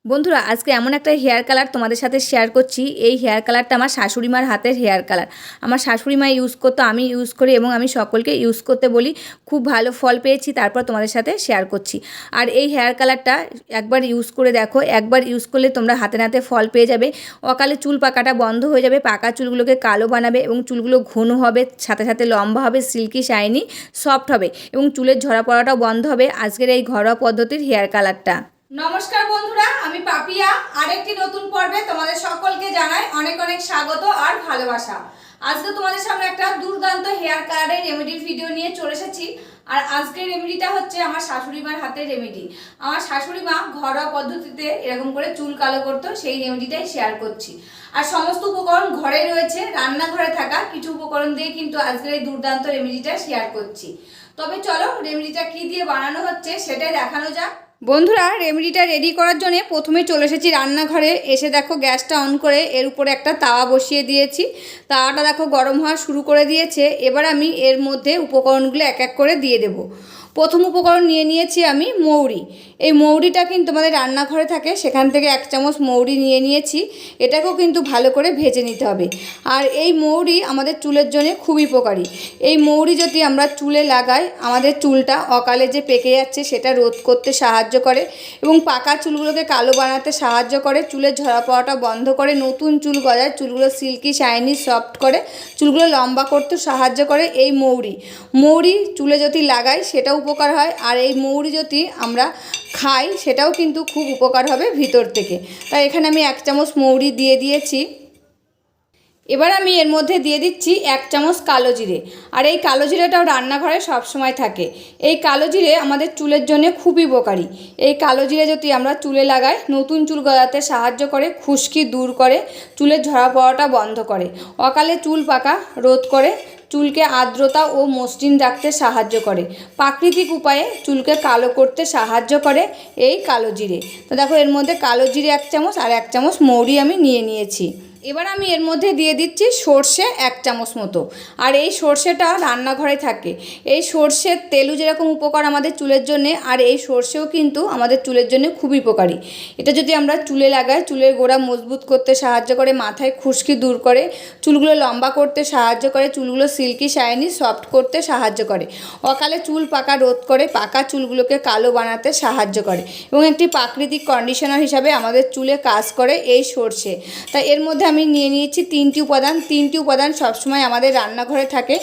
বন্ধুরা আজকে এমন একটা হেয়ার কালার তোমাদের সাথে শেয়ার করছি। এই হেয়ার কালারটা আমার শাশুড়ি মার হাতের হেয়ার কালার। আমার শাশুড়ি মা ইউজ করতো, আমি ইউজ করি এবং আমি সকলকে ইউজ করতে বলি। খুব ভালো ফল পেয়েছি, তারপর তোমাদের সাথে শেয়ার করছি। আর এই হেয়ার কালারটা একবার ইউজ করে দেখো, একবার ইউজ করলে তোমরা হাতে নাতে ফল পেয়ে যাবে। অকালে চুল পাকাটা বন্ধ হয়ে যাবে, পাকা চুলগুলোকে কালো বানাবে এবং চুলগুলো ঘন হবে, সাথে সাথে লম্বা হবে, সিল্কি শাইনি সফট হবে এবং চুলের ঝরা পড়াটাও বন্ধ হবে আজকের এই ঘরোয়া পদ্ধতির হেয়ার কালারটা। নমস্কার বন্ধুরা, আমি পাপিয়া। আরেকটি নতুন পর্বে তোমাদের সকলকে জানাই অনেক অনেক স্বাগত আর ভালোবাসা। আজকে তোমাদের সামনে একটা দুর্দান্ত হেয়ার কালারের রেমেডির ভিডিও নিয়ে চলে এসেছি। আর আজকের রেমেডিটা হচ্ছে আমার শাশুড়ি মার হাতের রেমেডি। আমার শাশুড়ি মা ঘরোয়া পদ্ধতিতে এরকম করে চুল কালো করতো, সেই রেমেডিটাই শেয়ার করছি। আর সমস্ত উপকরণ ঘরে রয়েছে, রান্নাঘরে থাকা কিছু উপকরণ দিয়ে কিন্তু আজকের এই দুর্দান্ত রেমেডিটা শেয়ার করছি। তবে চলো রেমেডিটা কি দিয়ে বানানো হচ্ছে সেটাই দেখানো যাক। বন্ধুরা, রেমেডিটা রেডি করার জন্য প্রথমে চলে এসেছি রান্নাঘরে। এসে দেখো গ্যাসটা অন করে এর উপরে একটা তাওয়া বসিয়ে দিয়েছি। তাওয়াটা দেখো গরম হওয়া শুরু করে দিয়েছে। এবার আমি এর মধ্যে উপকরণগুলো এক এক করে দিয়ে দেব। প্রথম উপকরণ নিয়ে নিয়েছি আমি মৌরি। এই মৌরিটা কিন্তু আমাদের রান্নাঘরে থাকে, সেখান থেকে 1 চামচ মৌরি নিয়ে নিয়েছি। এটাকেও কিন্তু ভালো করে ভেজে নিতে হবে। আর এই মৌরি আমাদের চুলের জন্য খুবই উপকারী। এই মৌরি যদি আমরা চুলে লাগাই, আমাদের চুলটা অকালে যে পেকে যাচ্ছে সেটা রোধ করতে সাহায্য করে এবং পাকা চুলগুলোকে কালো বানাতে সাহায্য করে, চুলের ঝরা পড়াটা বন্ধ করে, নতুন চুল গজায়, চুলগুলো সিল্কি শাইনি সফট করে, চুলগুলো লম্বা করতে সাহায্য করে এই মৌরি। মৌরি চুলে যদি লাগাই সেটাও উপকার হয়, আর এই মৌরি যদি আমরা খাই সেটাও কিন্তু খুব উপকার হবে ভিতর থেকে। তাই এখানে আমি 1 চামচ মৌরি দিয়ে দিয়েছি। এবার আমি এর মধ্যে দিয়ে দিচ্ছি 1 চামচ কালো জিরে। আর এই কালো জিরেটাও রান্নাঘরে সবসময় থাকে। এই কালো জিরে আমাদের চুলের জন্য খুবই উপকারী। এই কালো জিরে যদি আমরা চুলে লাগাই, নতুন চুল গজাতে সাহায্য করে, খুশকি দূর করে, চুলের ঝরা পড়াটা বন্ধ করে, অকালে চুল পাকা রোধ করে, চুলকে আর্দ্রতা ও মসৃণ রাখতে সাহায্য করে, প্রাকৃতিক উপায়ে চুলকে কালো করতে সাহায্য করে এই কালো জিরে। তো দেখো এর মধ্যে কালো জিরে 1 চামচ আর 1 চামচ মৌরি আমি নিয়ে নিয়েছি। এবার আমি এর মধ্যে দিয়ে দিচ্ছি সর্ষে 1 চামচ মতো। আর এই সর্ষেটা রান্নাঘরে থাকে। এই সর্ষের তেলও যেরকম উপকার আমাদের চুলের জন্যে, আর এই সর্ষেও কিন্তু আমাদের চুলের জন্য খুবই উপকারী। এটা যদি আমরা চুলে লাগাই, চুলের গোড়া মজবুত করতে সাহায্য করে, মাথায় খুশকি দূর করে, চুলগুলো লম্বা করতে সাহায্য করে, চুলগুলো সিল্কি শাইনি সফট করতে সাহায্য করে, অকালে চুল পাকা রোধ করে, পাকা চুলগুলোকে কালো বানাতে সাহায্য করে এবং একটি প্রাকৃতিক কন্ডিশনার হিসাবে আমাদের চুলে কাজ করে এই সর্ষে। তাই এর মধ্যে আমি নিয়ে নিয়েছি 3টি উপাদান। 3টি উপাদান সবসময় আমাদের রান্নাঘরে থাকে।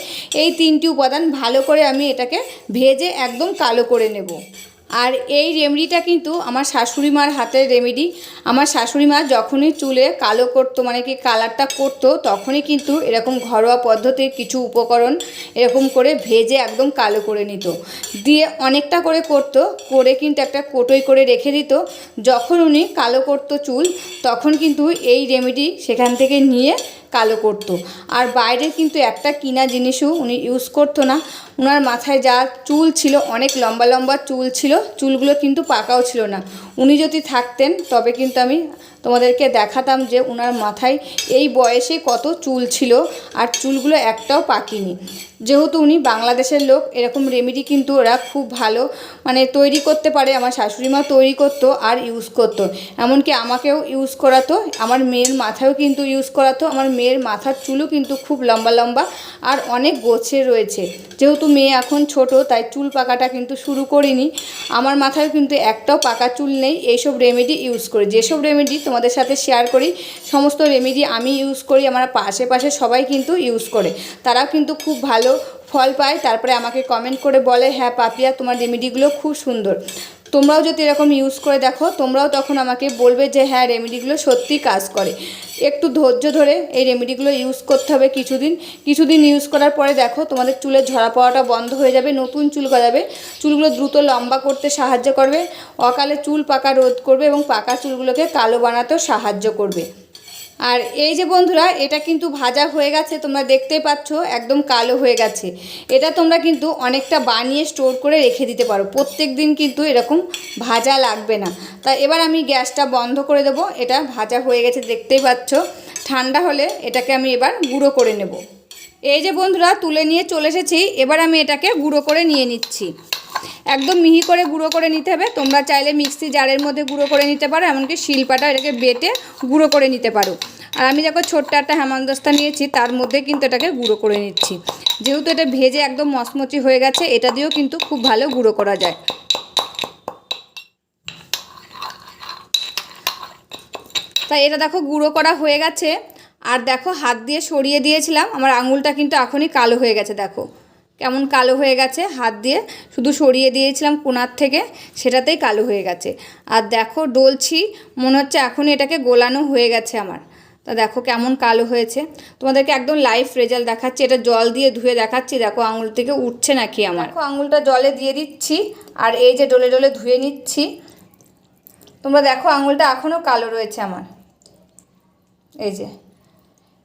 এই 3টি উপাদান ভালো করে আমি এটাকে ভেজে একদম কালো করে নেব। আর এই রেমেডিটা কিন্তু আমার শাশুড়ি মার হাতের রেমেডি। আমার শাশুড়ি মা যখনই চুলে কালো করতো, মানে কি কালারটা করতো, তখনই কিন্তু এরকম ঘরোয়া পদ্ধতির কিছু উপকরণ এরকম করে ভেজে একদম কালো করে নিত, দিয়ে অনেকটা করে করতো, করে কিন্তু একটা কোটোই করে রেখে দিত। যখন উনি কালো করতো চুল, তখন কিন্তু এই রেমেডি সেখান থেকে নিয়ে কালো করতো। আর বাইরে কিন্তু একটা কিনা জিনিসও উনি ইউজ করতো না। ওনার মাথায় যা চুল ছিল, অনেক লম্বা লম্বা চুল ছিল, চুলগুলো কিন্তু পাকাও ছিল না। উনি যদি থাকতেন তবে কিন্তু আমি তোমাদেরকে দেখাতাম যে ওনার মাথায় এই বয়সে কত চুল ছিল, আর চুলগুলো একটাও পাকেনি। যেহেতু উনি বাংলাদেশের লোক, এরকম রেমেডি কিন্তু ওরা খুব ভালো মানে তৈরি করতে পারে। আমার শাশুড়ি মা তৈরি করতো আর ইউজ করতো, এমনকি আমাকেও ইউজ করাতো, আমার মেয়ের মাথায়ও কিন্তু ইউজ করাতো। আমার মেয়ের মাথার চুলও কিন্তু খুব লম্বা লম্বা আর অনেক গোছে রয়েছে। যেহেতু মেয়ে এখন ছোট, তাই চুল পাকাটা কিন্তু শুরু করিনি। আমার মাথায় কিন্তু একটাও পাকা চুল নেই। এইসব রেমেডি ইউজ করি, যেসব রেমেডি তোমাদের সাথে শেয়ার করি, সমস্ত রেমেডি আমি ইউজ করি, আমার আশেপাশে সবাই কিন্তু ইউজ করে, তারাও কিন্তু খুব ভালো ফল পায়। তারপরে আমাকে কমেন্ট করে বলে, হ্যাঁ পাপিয়া, তোমার রেমেডিগুলো খুব সুন্দর। তোমরাও যদি এরকম ইউজ করে দেখো, তোমরাও তখন আমাকে বলবে যে হ্যাঁ রেমেডিগুলো সত্যিই কাজ করে। একটু ধৈর্য ধরে এই রেমেডিগুলো ইউজ করতে হবে কিছুদিন ইউজ করার পরে দেখো তোমাদের চুলের ঝরা পড়াটা বন্ধ হয়ে যাবে, নতুন চুল গজাবে, চুলগুলো দ্রুত লম্বা করতে সাহায্য করবে, অকালে চুল পাকা রোধ করবে এবং পাকা চুলগুলোকে কালো বানাতেও সাহায্য করবে। আর এই যে বন্ধুরা, এটা কিন্তু ভাজা হয়ে গেছে, তোমরা দেখতেই পাচ্ছ একদম কালো হয়ে গেছে। এটা তোমরা কিন্তু অনেকটা বানিয়ে স্টোর করে রেখে দিতে পারো, প্রত্যেক দিন কিন্তু এরকম ভাজা লাগবে না। তাই এবার আমি গ্যাসটা বন্ধ করে দেবো। এটা ভাজা হয়ে গেছে দেখতেই পাচ্ছ। ঠান্ডা হলে এটাকে আমি এবার গুঁড়ো করে নেব। এই যে বন্ধুরা, তুলে নিয়ে চলে এসেছি। এবার আমি এটাকে গুঁড়ো করে নিয়ে নিচ্ছি। একদম মিহি করে গুঁড়ো করে নিতে হবে। তোমরা চাইলে মিক্সি জারের মধ্যে গুঁড়ো করে নিতে পারো, এমনকি শিলপাটা এটাকে বেটে গুঁড়ো করে নিতে পারো। আর আমি দেখো ছোট্ট একটা হেমন্তস্তা নিয়েছি, তার মধ্যে কিন্তু এটাকে গুঁড়ো করে নিচ্ছি। যেহেতু এটা ভেজে একদম মচমচি হয়ে গেছে, এটা দিয়েও কিন্তু খুব ভালো গুঁড়ো করা যায়। তাই এটা দেখো গুঁড়ো করা হয়ে গেছে। আর দেখো হাত দিয়ে সরিয়ে দিয়েছিলাম, আমার আঙুলটা কিন্তু এখনই কালো হয়ে গেছে। দেখো কেমন কালো হয়ে গেছে, হাত দিয়ে শুধু সরিয়ে দিয়েছিলাম কোণার থেকে, সেটাতেই কালো হয়ে গেছে। আর দেখো ডলছি, মনে হচ্ছে এখনই এটাকে গোলানো হয়ে গেছে আমার। তা দেখো কেমন কালো হয়েছে, তোমাদেরকে একদম লাইভ রেজাল্ট দেখাচ্ছি। এটা জল দিয়ে ধুয়ে দেখাচ্ছি, দেখো আঙুল থেকে উঠছে নাকি আমার। দেখো আঙুলটা জলে দিয়ে দিচ্ছি, আর এই যে ডলে ডলে ধুয়ে নিচ্ছি। তোমরা দেখো আঙুলটা এখনও কালো রয়েছে আমার। এই যে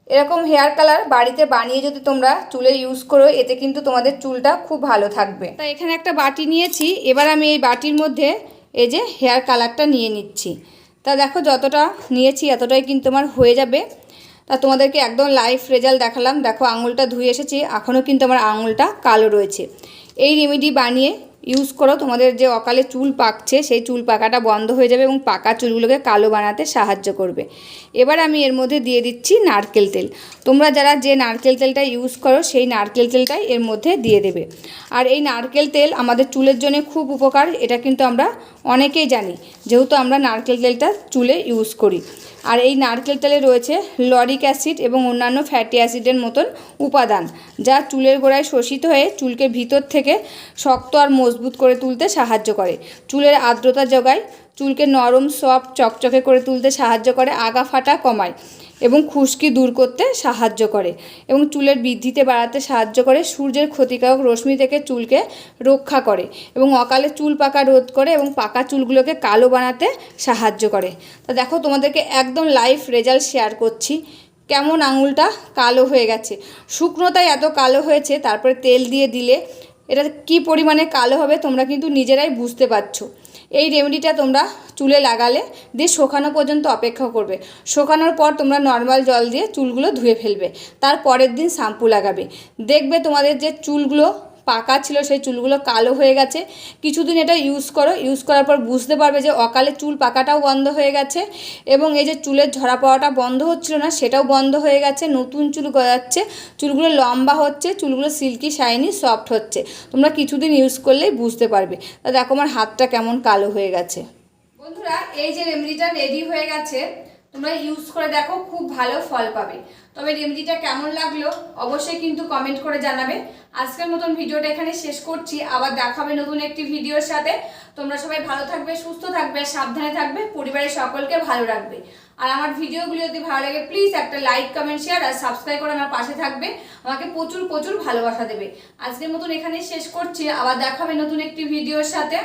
এরকম হেয়ার কালার বাড়িতে বানিয়ে যদি তোমরা চুলে ইউজ করো, এতে কিন্তু তোমাদের চুলটা খুব ভালো থাকবে। তাই এখানে একটা বাটি নিয়েছি, এবার আমি এই বাটির মধ্যে এই যে হেয়ার কালারটা নিয়ে নিচ্ছি। তা দেখো যতটা নিয়েছি এতটাই কিন্তু আমার হয়ে যাবে। তা তোমাদেরকে একদম লাইভ রেজাল্ট দেখালাম। দেখো আঙুলটা ধুয়ে এসেছি, এখনও কিন্তু আমার আঙুলটা কালো রয়েছে। এই রেমেডি বানিয়ে ইউজ করো, তোমাদের যে অকালে চুল পাকছে সেই চুল পাকাটা বন্ধ হয়ে যাবে এবং পাকা চুলগুলোকে কালো বানাতে সাহায্য করবে। এবার আমি এর মধ্যে দিয়ে দিচ্ছি নারকেল তেল। তোমরা যারা যে নারকেল তেলটা ইউজ করো সেই নারকেল তেলটাই এর মধ্যে দিয়ে দেবে। আর এই নারকেল তেল আমাদের চুলের জন্য খুব উপকার, এটা কিন্তু আমরা অনেকেই জানি, যেহেতু আমরা নারকেল তেলটা চুলে ইউজ করি। আর এই নারকেল তেলে রয়েছে লরিক অ্যাসিড এবং অন্যান্য ফ্যাটি অ্যাসিডের মতন উপাদান, যা চুলের গোড়ায় শোষিত হয়ে চুলকে ভিতর থেকে শক্ত আর মজবুত করে তুলতে সাহায্য করে, চুলের আর্দ্রতা যোগায়, চুলকে নরম সফট চকচকে করে তুলতে সাহায্য করে, আগা ফাটা কমায় এবং খুশকি দূর করতে সাহায্য করে এবং চুলের বৃদ্ধিতে বাড়াতে সাহায্য করে, সূর্যের ক্ষতিকারক রশ্মি থেকে চুলকে রক্ষা করে এবং অকালে চুল পাকা রোধ করে এবং পাকা চুলগুলোকে কালো বানাতে সাহায্য করে। তা দেখো তোমাদেরকে একদম লাইভ রেজাল্ট শেয়ার করছি, কেমন আঙুলটা কালো হয়ে গেছে। শুকনোটাই এত কালো হয়েছে, তারপরে তেল দিয়ে দিলে এটা কি পরিমাণে কালো হবে তোমরা কিন্তু নিজেরাই বুঝতে পারছো। এই রেমেডিটা তোমরা চুলে লাগালে দিয়ে শুকানো পর্যন্ত অপেক্ষা করবে। শুকানোর পর তোমরা নর্মাল জল দিয়ে চুলগুলো ধুয়ে ফেলবে, তার পরের দিন শ্যাম্পু লাগাবে। দেখবে তোমাদের যে চুলগুলো পাকা ছিল সেই চুলগুলো কালো হয়ে গেছে। কিছুদিন এটা ইউজ করো, ইউজ করার পর বুঝতে পারবে যে অকালে চুল পাকাটাও বন্ধ হয়ে গেছে এবং এই যে চুলের ঝরা পাওয়াটা বন্ধ হচ্ছিল না সেটাও বন্ধ হয়ে গেছে, নতুন চুল গজাচ্ছে, চুলগুলো লম্বা হচ্ছে, চুলগুলো সিল্কি শাইনি সফট হচ্ছে। তোমরা কিছুদিন ইউজ করলেই বুঝতে পারবে। তা দেখো আমার হাতটা কেমন কালো হয়ে গেছে। বন্ধুরা এই যে রেমেডিটা রেডি হয়ে গেছে, তোমরা ইউজ করে দেখো, খুব ভালো ফল পাবে। তবে রেমেডিটা কেমন লাগলো অবশ্যই কিন্তু কমেন্ট করে জানাবে। আজকের মতন ভিডিওটা এখানে শেষ করছি, আবার দেখাবে নতুন একটি ভিডিওর সাথে। তোমরা সবাই ভালো থাকবে, সুস্থ থাকবে, সাবধানে থাকবে, পরিবারের সকলকে ভালো রাখবে। আর আমার ভিডিওগুলো যদি ভালো লাগে প্লিজ একটা লাইক কমেন্ট শেয়ার আর সাবস্ক্রাইব করে আমার পাশে থাকবে, আমাকে প্রচুর প্রচুর ভালোবাসা দেবে। আজকের মতন এখানে শেষ করছি, আবার দেখাবে নতুন একটি ভিডিওর সাথে।